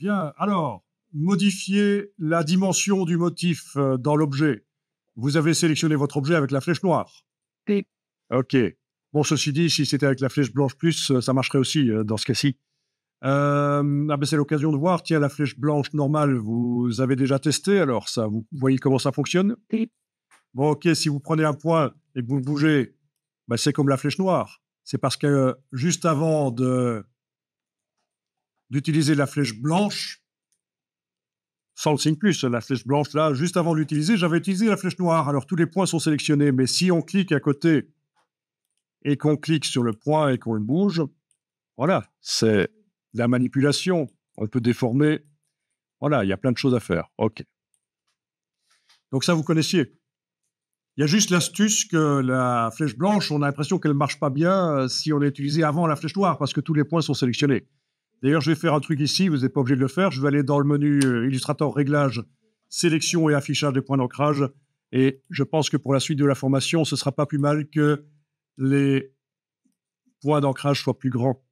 Bien. Alors, modifier la dimension du motif dans l'objet. Vous avez sélectionné votre objet avec la flèche noire. Oui. OK. Bon, ceci dit, si c'était avec la flèche blanche plus, ça marcherait aussi dans ce cas-ci. C'est l'occasion de voir. Tiens, la flèche blanche normale, vous avez déjà testé, alors ça, vous voyez comment ça fonctionne? Oui. Bon, OK, si vous prenez un point et que vous le bougez, c'est comme la flèche noire. C'est parce que juste avant d'utiliser la flèche blanche, sans le signe plus, la flèche blanche, là, juste avant de l'utiliser, j'avais utilisé la flèche noire. Alors, tous les points sont sélectionnés. Mais si on clique à côté et qu'on clique sur le point et qu'on le bouge, voilà, c'est la manipulation. On peut déformer. Voilà, il y a plein de choses à faire. OK. Donc ça, vous connaissiez. Il y a juste l'astuce que la flèche blanche, on a l'impression qu'elle ne marche pas bien si on l'a utilisée avant la flèche noire, parce que tous les points sont sélectionnés. D'ailleurs, je vais faire un truc ici, vous n'êtes pas obligé de le faire. Je vais aller dans le menu Illustrator Réglages, Sélection et affichage des points d'ancrage. Et je pense que pour la suite de la formation, ce ne sera pas plus mal que les points d'ancrage soient plus grands.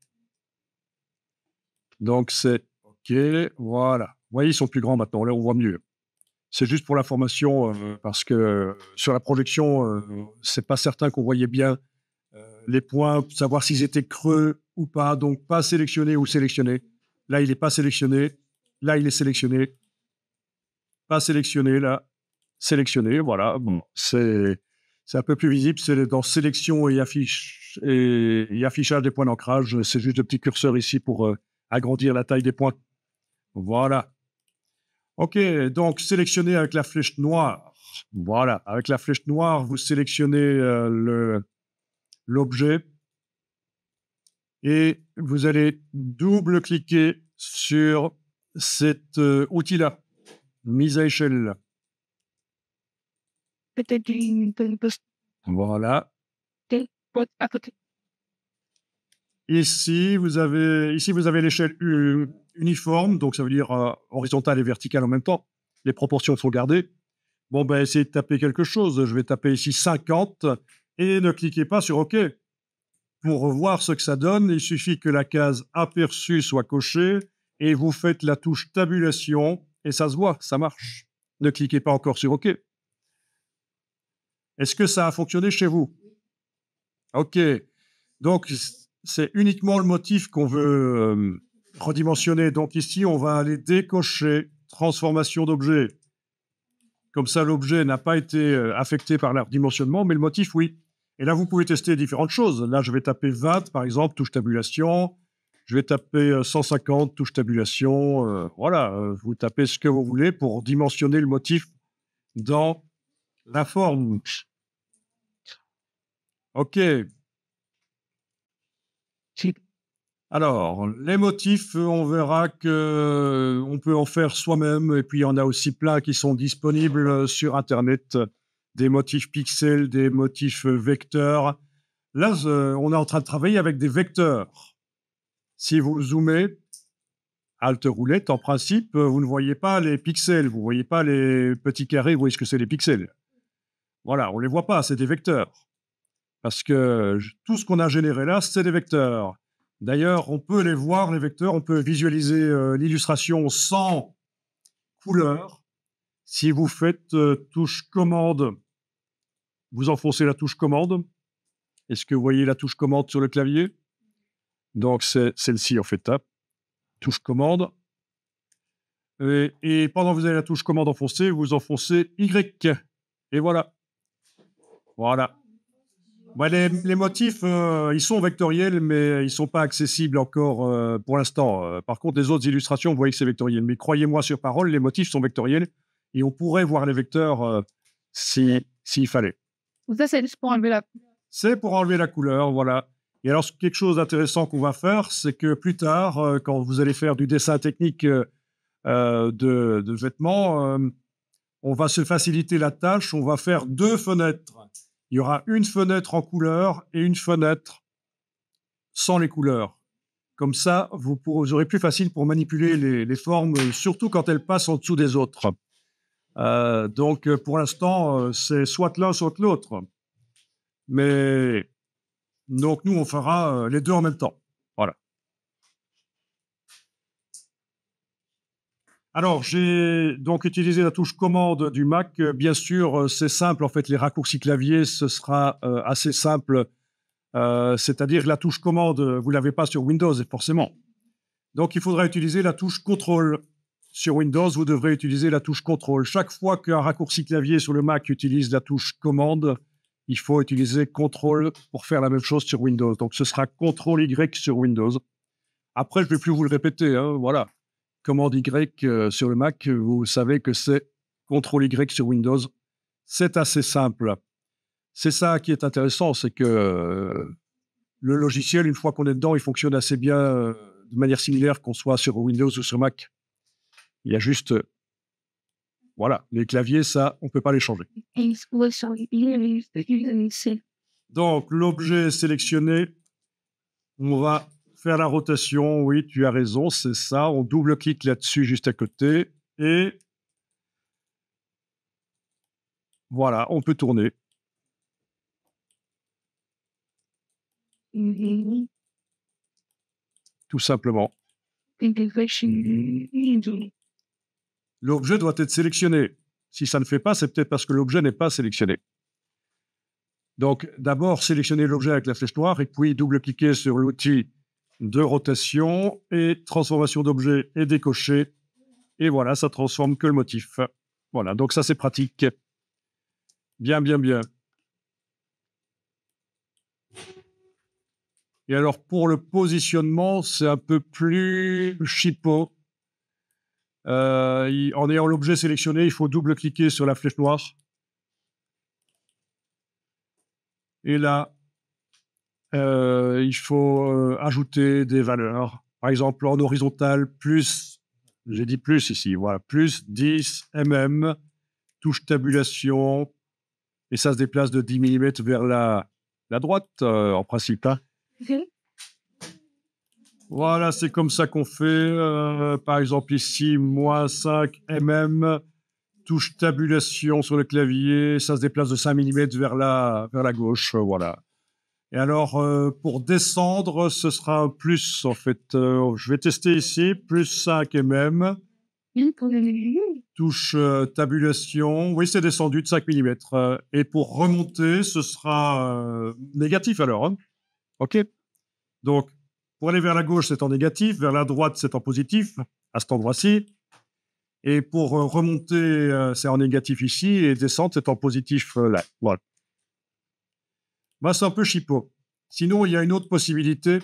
Donc, c'est OK. Voilà. Vous voyez, ils sont plus grands maintenant. Là, on voit mieux. C'est juste pour la formation, parce que sur la projection, c'est pas certain qu'on voyait bien les points, savoir s'ils étaient creux ou pas. Donc, pas sélectionné ou sélectionné. Là, il n'est pas sélectionné. Là, il est sélectionné. Pas sélectionné, là. Sélectionné, voilà. Bon, c'est un peu plus visible. C'est dans sélection et affichage des points d'ancrage. C'est juste le petit curseur ici pour agrandir la taille des points. Voilà. OK, donc sélectionnez avec la flèche noire. Voilà, avec la flèche noire, vous sélectionnez l'objet et vous allez double-cliquer sur cet outil-là, mise à échelle. Peut-être une poste Voilà. à côté. Ici, vous avez l'échelle uniforme, donc ça veut dire horizontale et verticale en même temps. Les proportions sont gardées. Bon, essayez de taper quelque chose. Je vais taper ici 50 et ne cliquez pas sur OK. Pour voir ce que ça donne, il suffit que la case aperçu soit cochée et vous faites la touche tabulation et ça se voit, ça marche. Ne cliquez pas encore sur OK. Est-ce que ça a fonctionné chez vous? OK. Donc, c'est uniquement le motif qu'on veut redimensionner. Donc ici, on va aller décocher transformation d'objet. Comme ça, l'objet n'a pas été affecté par leur dimensionnement, mais le motif, oui. Et là, vous pouvez tester différentes choses. Là, je vais taper 20, par exemple, touche tabulation. Je vais taper 150, touche tabulation. Voilà, vous tapez ce que vous voulez pour dimensionner le motif dans la forme. OK. Alors, les motifs, on verra que on peut en faire soi-même. Et puis, il y en a aussi plein qui sont disponibles sur Internet. Des motifs pixels, des motifs vecteurs. Là, on est en train de travailler avec des vecteurs. Si vous zoomez, Alt roulette, en principe, vous ne voyez pas les pixels, vous ne voyez pas les petits carrés, vous voyez ce que c'est les pixels. Voilà, on ne les voit pas, c'est des vecteurs. Parce que tout ce qu'on a généré là, c'est des vecteurs. D'ailleurs, on peut les voir, les vecteurs, on peut visualiser l'illustration sans couleur. Si vous faites touche commande, vous enfoncez la touche commande. Est-ce que vous voyez la touche commande sur le clavier? Donc, c'est celle-ci, en fait, touche commande. Et pendant que vous avez la touche commande enfoncée, vous enfoncez Y. Et voilà. Voilà. Les motifs, ils sont vectoriels, mais ils ne sont pas accessibles encore pour l'instant. Par contre, les autres illustrations, vous voyez que c'est vectoriel. Mais croyez-moi sur parole, les motifs sont vectoriels et on pourrait voir les vecteurs s'il fallait. Ça, c'est juste pour enlever la... C'est pour enlever la couleur, voilà. Et alors, quelque chose d'intéressant qu'on va faire, c'est que plus tard, quand vous allez faire du dessin technique de vêtements, on va se faciliter la tâche, on va faire 2 fenêtres. Il y aura une fenêtre en couleur et une fenêtre sans les couleurs. Comme ça, vous aurez plus facile pour manipuler les formes, surtout quand elles passent en dessous des autres. Donc, pour l'instant, c'est soit l'un, soit l'autre. Mais donc, nous, on fera les deux en même temps. Voilà. Alors, j'ai donc utilisé la touche commande du Mac. Bien sûr, c'est simple. En fait, les raccourcis clavier, ce sera assez simple. C'est-à-dire que la touche commande, vous l'avez pas sur Windows, forcément. Donc, il faudra utiliser la touche contrôle. Sur Windows, vous devrez utiliser la touche contrôle. Chaque fois qu'un raccourci clavier sur le Mac utilise la touche commande, il faut utiliser contrôle pour faire la même chose sur Windows. Donc, ce sera contrôle Y sur Windows. Après, je ne vais plus vous le répéter. Hein, voilà. Commande Y sur le Mac, vous savez que c'est contrôle Y sur Windows. C'est assez simple. C'est ça qui est intéressant, c'est que le logiciel, une fois qu'on est dedans, il fonctionne assez bien de manière similaire qu'on soit sur Windows ou sur Mac. Il y a juste, voilà, les claviers, ça, on ne peut pas les changer. Donc, l'objet est sélectionné. On va faire la rotation. Oui, tu as raison, c'est ça. On double-clique là-dessus juste à côté. Et voilà, on peut tourner. Tout simplement. L'objet doit être sélectionné. Si ça ne fait pas, c'est peut-être parce que l'objet n'est pas sélectionné. Donc, d'abord, sélectionner l'objet avec la flèche noire et puis double-cliquer sur l'outil de rotation et transformation d'objet et décocher. Et voilà, ça transforme que le motif. Voilà, donc ça, c'est pratique. Bien, bien, bien. Et alors, pour le positionnement, c'est un peu plus chipot. En ayant l'objet sélectionné, il faut double-cliquer sur la flèche noire. Et là, il faut ajouter des valeurs. Par exemple, en horizontal, plus, j'ai dit plus ici, voilà, plus 10 mm, touche tabulation, et ça se déplace de 10 mm vers la droite, en principe. Hein. Voilà, c'est comme ça qu'on fait. Par exemple, ici, moins 5 mm, touche tabulation sur le clavier, ça se déplace de 5 mm vers la gauche, voilà. Et alors, pour descendre, ce sera un plus, en fait. Je vais tester ici, plus 5 mm, touche tabulation. Oui, c'est descendu de 5 mm. Et pour remonter, ce sera négatif alors. Hein. OK. Donc, pour aller vers la gauche, c'est en négatif. Vers la droite, c'est en positif, à cet endroit-ci. Et pour remonter, c'est en négatif ici. Et descendre, c'est en positif là. Voilà. Bah, c'est un peu chipot. Sinon, il y a une autre possibilité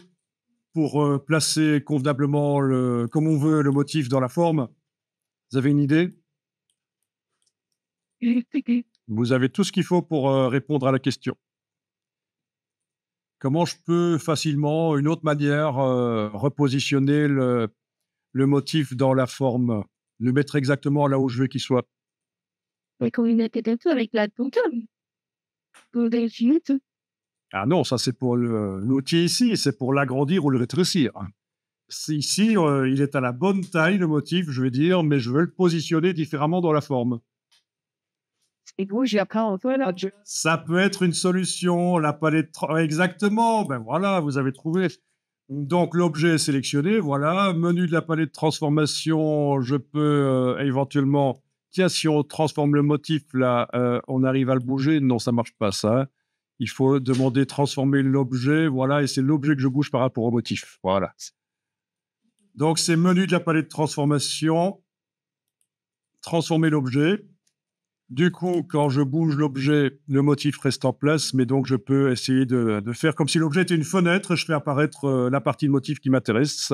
pour placer convenablement, comme on veut, le motif dans la forme. Vous avez une idée? Vous avez tout ce qu'il faut pour répondre à la question. Comment je peux facilement, une autre manière, repositionner le motif dans la forme, le mettre exactement là où je veux qu'il soit? Avec la Ah non, ça c'est pour l'outil ici, c'est pour l'agrandir ou le rétrécir. Ici, il est à la bonne taille, le motif, je vais dire, mais je veux le positionner différemment dans la forme. Ça peut être une solution, la palette... Exactement, ben voilà, vous avez trouvé. Donc, l'objet est sélectionné, voilà. Menu de la palette de transformation, je peux éventuellement... Tiens, si on transforme le motif, là, on arrive à le bouger. Non, ça marche pas, ça. Il faut demander transformer l'objet, voilà, et c'est l'objet que je bouge par rapport au motif. Voilà. Donc, c'est menu de la palette de transformation, transformer l'objet. Du coup, quand je bouge l'objet, le motif reste en place, mais donc je peux essayer de faire comme si l'objet était une fenêtre, je fais apparaître la partie de motif qui m'intéresse.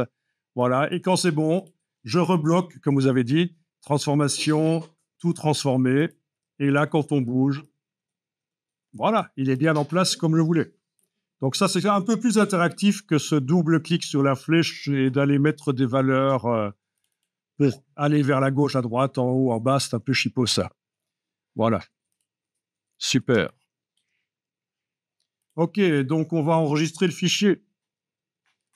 Voilà, et quand c'est bon, je rebloque, comme vous avez dit, transformation, tout transformer. Et là, quand on bouge, voilà, il est bien en place comme je le voulais. Donc ça, c'est un peu plus interactif que ce double clic sur la flèche et d'aller mettre des valeurs pour aller vers la gauche, à droite, en haut, en bas, c'est un peu chipot ça. Voilà. Super. OK, donc on va enregistrer le fichier.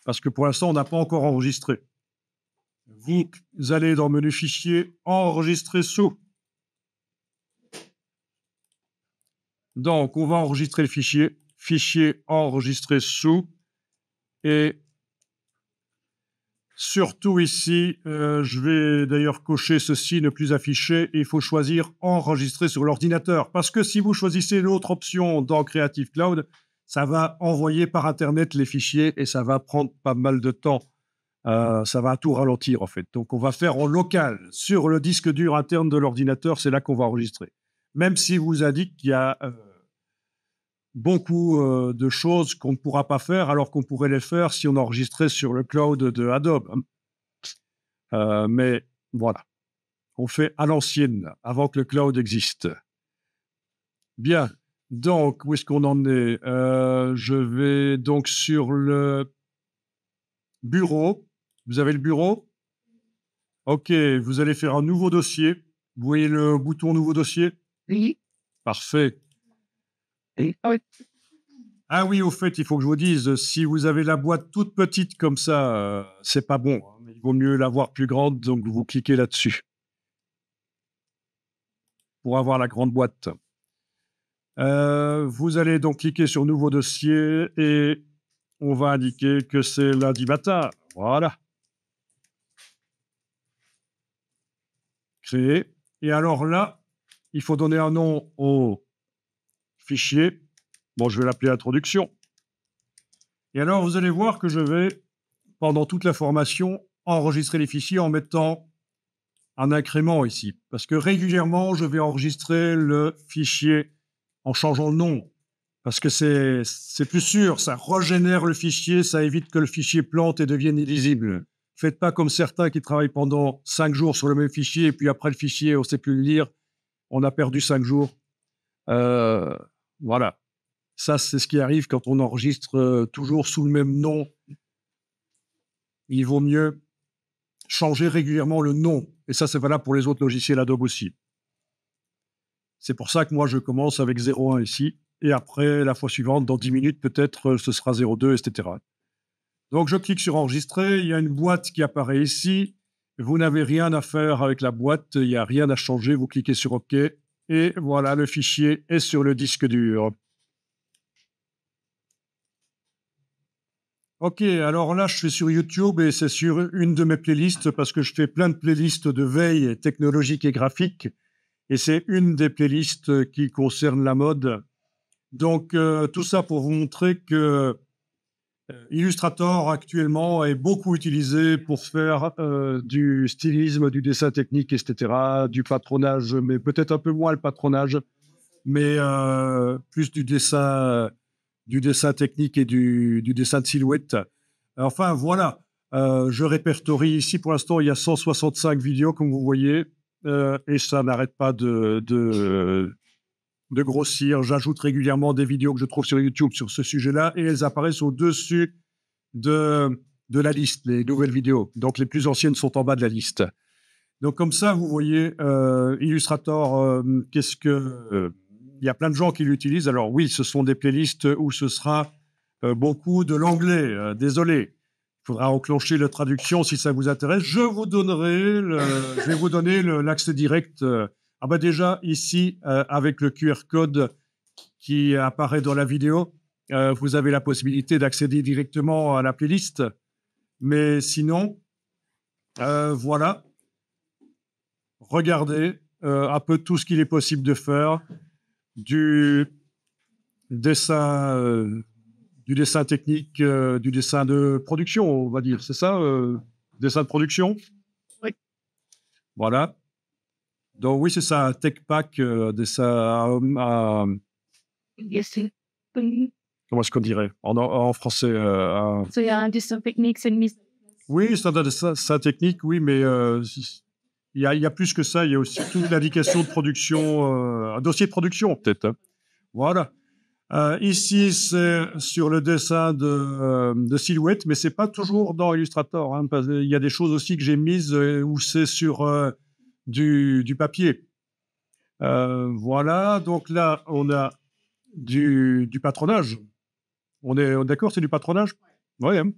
Parce que pour l'instant, on n'a pas encore enregistré. Vous allez dans menu fichier, enregistrer sous. Donc, on va enregistrer le fichier. Fichier enregistrer sous. Et Surtout ici, je vais d'ailleurs cocher ceci, ne plus afficher, et il faut choisir enregistrer sur l'ordinateur. Parce que si vous choisissez l'autre option dans Creative Cloud, ça va envoyer par Internet les fichiers et ça va prendre pas mal de temps. Ça va tout ralentir en fait. Donc on va faire en local, sur le disque dur interne de l'ordinateur, c'est là qu'on va enregistrer. Même si vous a dit qu'il y a beaucoup de choses qu'on ne pourra pas faire alors qu'on pourrait les faire si on enregistrait sur le cloud de Adobe. Mais voilà, on fait à l'ancienne, avant que le cloud existe. Bien, donc où est-ce qu'on en est? Je vais donc sur le bureau. Vous avez le bureau? OK, vous allez faire un nouveau dossier. Vous voyez le bouton nouveau dossier? Oui. Parfait. Ah oui. Ah oui, au fait, il faut que je vous dise, si vous avez la boîte toute petite comme ça, c'est pas bon, hein. Il vaut mieux l'avoir plus grande, donc vous cliquez là-dessus pour avoir la grande boîte. Vous allez donc cliquer sur nouveau dossier et on va indiquer que c'est lundi matin. Voilà. Créer. Et alors là, il faut donner un nom au fichier. Bon, je vais l'appeler introduction. Et alors, vous allez voir que je vais, pendant toute la formation, enregistrer les fichiers en mettant un incrément ici. Parce que régulièrement, je vais enregistrer le fichier en changeant le nom. Parce que c'est plus sûr, ça régénère le fichier, ça évite que le fichier plante et devienne illisible. Faites pas comme certains qui travaillent pendant 5 jours sur le même fichier, et puis après le fichier, on ne sait plus le lire, on a perdu 5 jours. Voilà. Ça, c'est ce qui arrive quand on enregistre toujours sous le même nom. Il vaut mieux changer régulièrement le nom. Et ça, c'est valable pour les autres logiciels Adobe aussi. C'est pour ça que moi, je commence avec 01 ici. Et après, la fois suivante, dans 10 minutes, peut-être, ce sera 02, etc. Donc, je clique sur enregistrer. Il y a une boîte qui apparaît ici. Vous n'avez rien à faire avec la boîte. Il n'y a rien à changer. Vous cliquez sur OK. Et voilà, le fichier est sur le disque dur. OK, alors là, je suis sur YouTube et c'est sur une de mes playlists parce que je fais plein de playlists de veille technologique et graphique. Et c'est une des playlists qui concerne la mode. Donc, tout ça pour vous montrer que Illustrator actuellement est beaucoup utilisé pour faire du stylisme, du dessin technique, etc., du patronage, mais peut-être un peu moins le patronage, mais plus du dessin technique et du dessin de silhouette. Enfin, voilà. Je répertorie ici, pour l'instant, il y a 165 vidéos, comme vous voyez, et ça n'arrête pas de grossir. J'ajoute régulièrement des vidéos que je trouve sur YouTube sur ce sujet-là, et elles apparaissent au-dessus de la liste, les nouvelles vidéos. Donc, les plus anciennes sont en bas de la liste. Donc, comme ça, vous voyez, Illustrator, il y a plein de gens qui l'utilisent. Alors oui, ce sont des playlists où ce sera beaucoup de l'anglais. Désolé. Il faudra enclencher la traduction si ça vous intéresse. Je vais vous donner l'accès direct. Ah bah déjà, ici, avec le QR code qui apparaît dans la vidéo, vous avez la possibilité d'accéder directement à la playlist. Mais sinon, voilà. Regardez un peu tout ce qu'il est possible de faire. Du dessin technique, du dessin de production, on va dire. C'est ça, dessin de production? Oui. Voilà. Donc oui, c'est ça, un tech pack, dessin Yes. comment est-ce qu'on dirait en français So yeah, different techniques and Oui, c'est un dessin technique, oui, mais il y a plus que ça. Il y a aussi toute l'indication de production, un dossier de production, peut-être. Hein. Voilà. Ici, c'est sur le dessin de silhouette, mais c'est pas toujours dans Illustrator. Hein, parce qu'il y a des choses aussi que j'ai mises où c'est sur du papier. Voilà, donc là, on a du patronage. On est d'accord, c'est du patronage? Oui. Hein.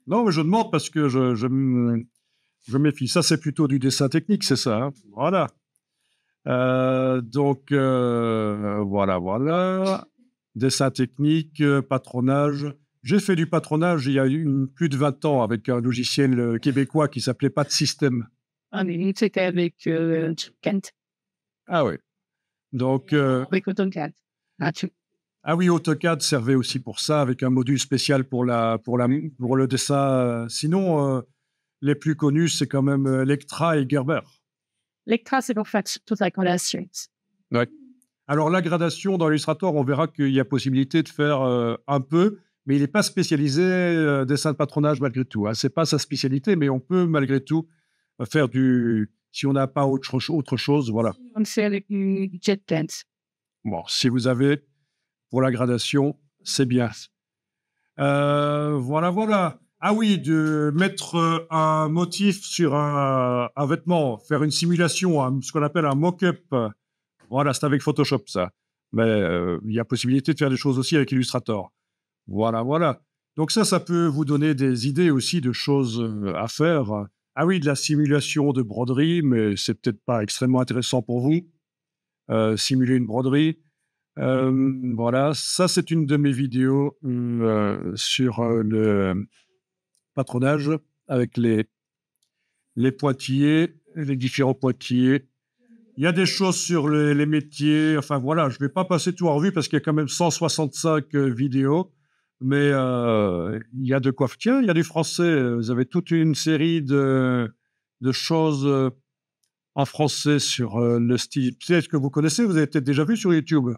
Non, mais je demande parce que je me méfie. Ça, c'est plutôt du dessin technique, c'est ça. Hein. Voilà. Donc, voilà. Dessin technique, patronage. J'ai fait du patronage il y a plus de 20 ans avec un logiciel québécois qui s'appelait Pas de système. C'était avec Kent, Ah oui. Donc, avec AutoCAD. ah oui, AutoCAD servait aussi pour ça, avec un module spécial pour le dessin. Sinon, les plus connus, c'est quand même Lectra et Gerber. Lectra, c'est pour faire toute la collation. Ouais. Alors, la gradation dans Illustrator, on verra qu'il y a possibilité de faire un peu, mais il n'est pas spécialisé dessin de patronage malgré tout. Hein. Ce n'est pas sa spécialité, mais on peut malgré tout faire du... Si on n'a pas autre chose, voilà. On fait avec du JetBrains. Bon, si vous avez pour la gradation, c'est bien. Voilà. Ah oui, de mettre un motif sur un vêtement, faire une simulation, ce qu'on appelle un mock-up. Voilà, c'est avec Photoshop, ça. Mais il y a possibilité de faire des choses aussi avec Illustrator. Voilà. Donc ça peut vous donner des idées aussi de choses à faire. Ah oui, de la simulation de broderie, mais c'est peut-être pas extrêmement intéressant pour vous. Simuler une broderie. Voilà, ça c'est une de mes vidéos sur le patronage avec les pointillés, les différents pointillés. Il y a des choses sur les métiers. Enfin voilà, je ne vais pas passer tout en revue parce qu'il y a quand même 165 vidéos. Mais il y a de quoi. Tiens, il y a du français. Vous avez toute une série de choses en français sur le style. Peut-être que vous connaissez, vous avez peut-être déjà vu sur YouTube.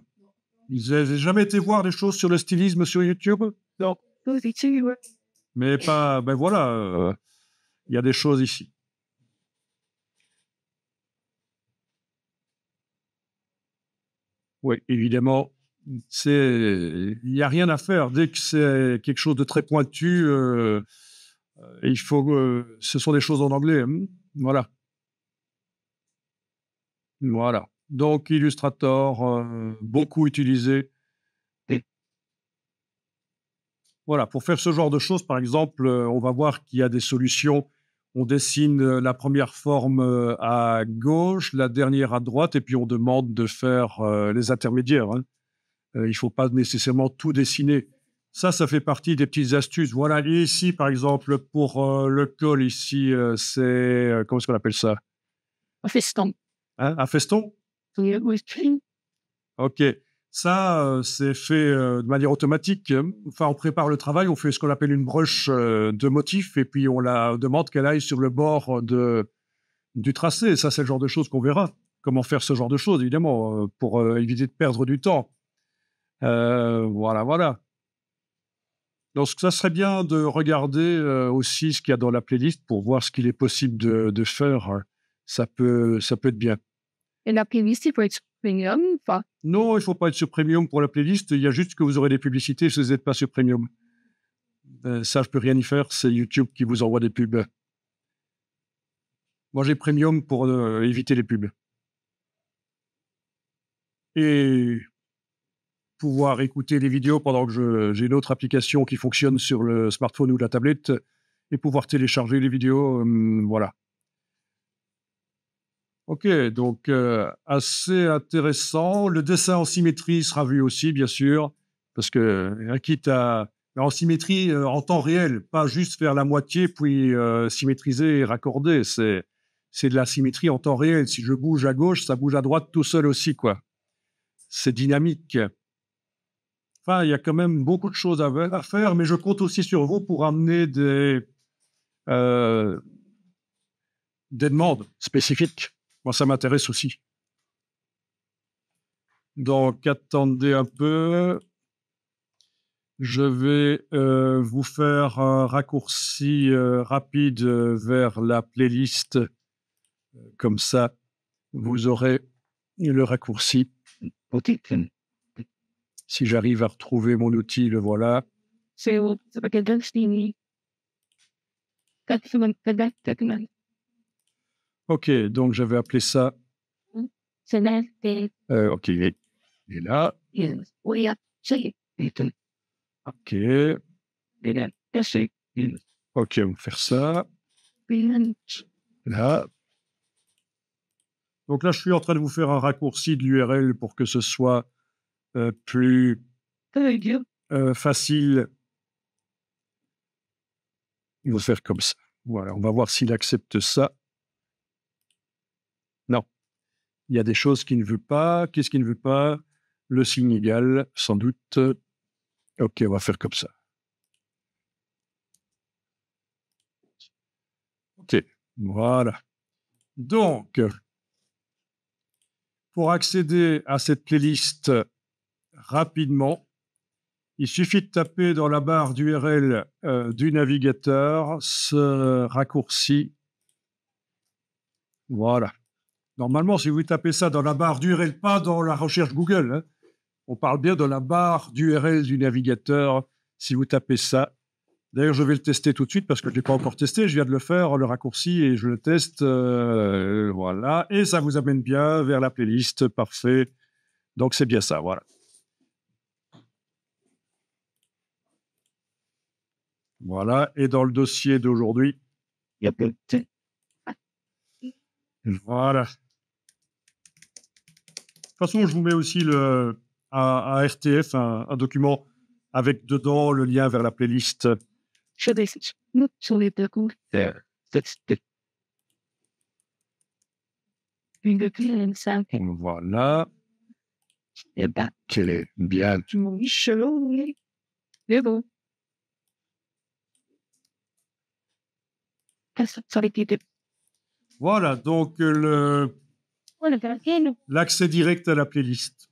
Vous n'avez jamais été voir des choses sur le stylisme sur YouTube? Non. Mais pas. Ben voilà, il y a des choses ici. Oui, évidemment, il n'y a rien à faire. Dès que c'est quelque chose de très pointu, il faut. Ce sont des choses en anglais. Voilà. Donc, Illustrator, beaucoup utilisé. Voilà, pour faire ce genre de choses, par exemple, on va voir qu'il y a des solutions. On dessine la première forme à gauche, la dernière à droite, et puis on demande de faire les intermédiaires. Hein. Il ne faut pas nécessairement tout dessiner. Ça fait partie des petites astuces. Voilà, et ici, par exemple, pour le col, ici, c'est... comment est-ce qu'on appelle ça? Un feston. Hein, un feston? Oui. OK. Ça, c'est fait de manière automatique. Enfin, on prépare le travail, on fait ce qu'on appelle une broche de motifs et puis on la demande qu'elle aille sur le bord du tracé. Ça, c'est le genre de choses qu'on verra. Comment faire ce genre de choses, évidemment, pour éviter de perdre du temps. Voilà. Donc, ça serait bien de regarder aussi ce qu'il y a dans la playlist pour voir ce qu'il est possible de faire. Ça peut être bien. Et la playlist, il faut être premium ou pas? Non, il ne faut pas être sur Premium pour la playlist. Il y a juste que vous aurez des publicités si vous n'êtes pas sur Premium. Ça, je peux rien y faire. C'est YouTube qui vous envoie des pubs. Moi, j'ai Premium pour éviter les pubs. Et pouvoir écouter les vidéos pendant que j'ai une autre application qui fonctionne sur le smartphone ou la tablette et pouvoir télécharger les vidéos. Voilà. OK, donc assez intéressant. Le dessin en symétrie sera vu aussi, bien sûr, parce que quitte à... En symétrie en temps réel, pas juste faire la moitié puis symétriser et raccorder. C'est de la symétrie en temps réel. Si je bouge à gauche, ça bouge à droite tout seul aussi, quoi. C'est dynamique. Enfin, il y a quand même beaucoup de choses à faire, mais je compte aussi sur vous pour amener des demandes spécifiques. Moi, ça m'intéresse aussi. Donc, attendez un peu. Je vais vous faire un raccourci rapide vers la playlist. Comme ça, vous aurez le raccourci. Si j'arrive à retrouver mon outil, le voilà. OK, donc j'avais appelé ça. OK, il est là. OK. OK, on va faire ça. Là. Donc là, je suis en train de vous faire un raccourci de l'URL pour que ce soit plus facile Il va faire comme ça. Voilà, on va voir s'il accepte ça. Non. Il y a des choses qu'il ne veut pas. Qu'est-ce qu'il ne veut pas? Le signe égal, sans doute. OK, on va faire comme ça. OK, voilà. Donc, pour accéder à cette playlist rapidement, il suffit de taper dans la barre d'URL du navigateur ce raccourci. Voilà. Normalement, si vous tapez ça dans la barre d'URL, pas dans la recherche Google, hein, on parle bien de la barre d'URL du navigateur. Si vous tapez ça, d'ailleurs, je vais le tester tout de suite parce que je ne l'ai pas encore testé. Je viens de le faire, le raccourci, et je le teste. Voilà. Et ça vous amène bien vers la playlist. Parfait. Donc, c'est bien ça. Voilà. Voilà. Et dans le dossier d'aujourd'hui, il y a plein de... Voilà. De toute façon, je vous mets aussi un RTF, un document avec dedans le lien vers la playlist. Voilà. Qu'elle est bien. Voilà, donc l'accès direct à la playlist.